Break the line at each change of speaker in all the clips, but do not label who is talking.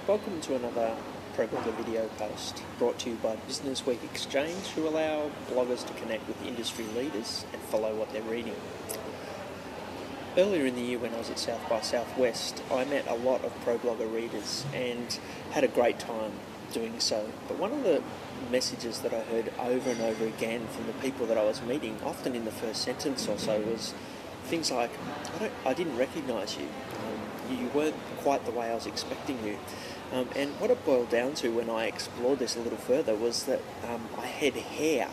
Welcome to another ProBlogger video post brought to you by Business Week Exchange, who allow bloggers to connect with industry leaders and follow what they're reading. Earlier in the year when I was at South by Southwest, I met a lot of ProBlogger readers and had a great time doing so. But one of the messages that I heard over and over again from the people that I was meeting, often in the first sentence or so, was things like, I didn't recognise you. You weren't quite the way I was expecting you. And what it boiled down to when I explored this a little further was that I had hair.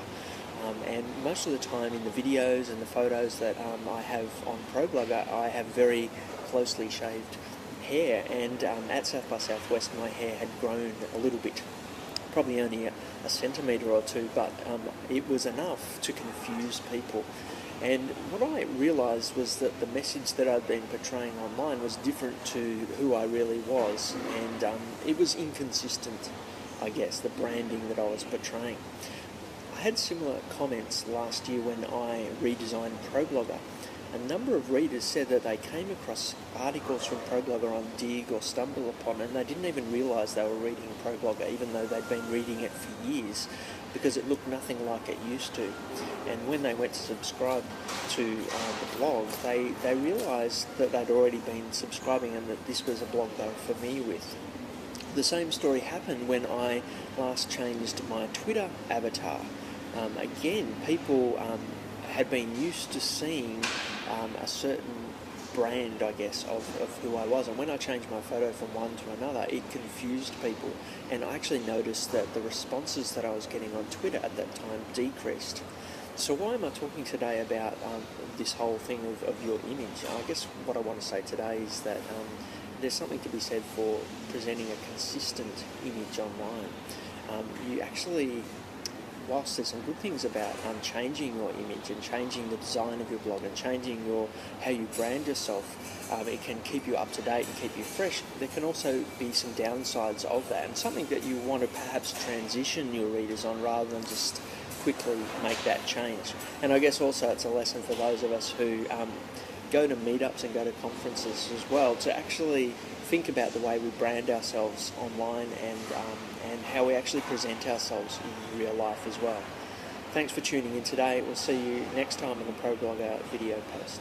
And most of the time in the videos and the photos that I have on ProBlogger, I have very closely shaved hair. And at South by Southwest, my hair had grown a little bit, probably only a centimetre or two, but it was enough to confuse people. And what I realised was that the message that I'd been portraying online was different to who I really was, and it was inconsistent, I guess, the branding that I was portraying. I had similar comments last year when I redesigned ProBlogger. A number of readers said that they came across articles from ProBlogger on Dig or Stumble Upon, and they didn't even realise they were reading ProBlogger, even though they'd been reading it for years, because it looked nothing like it used to. And when they went to subscribe to the blog, they realised that they'd already been subscribing and that this was a blog they were familiar with. The same story happened when I last changed my Twitter avatar. Again, people had been used to seeing a certain brand, I guess, of who I was. And when I changed my photo from one to another, it confused people. And I actually noticed that the responses that I was getting on Twitter at that time decreased. So why am I talking today about this whole thing of your image? I guess what I want to say today is that there's something to be said for presenting a consistent image online. You actually, whilst there's some good things about changing your image and changing the design of your blog and changing how you brand yourself, it can keep you up to date and keep you fresh. There can also be some downsides of that, and something that you want to perhaps transition your readers on rather than just quickly make that change. And I guess also it's a lesson for those of us who go to meetups and go to conferences as well, to actually think about the way we brand ourselves online and how we actually present ourselves in real life as well. Thanks for tuning in today. We'll see you next time on the ProBlogger video post.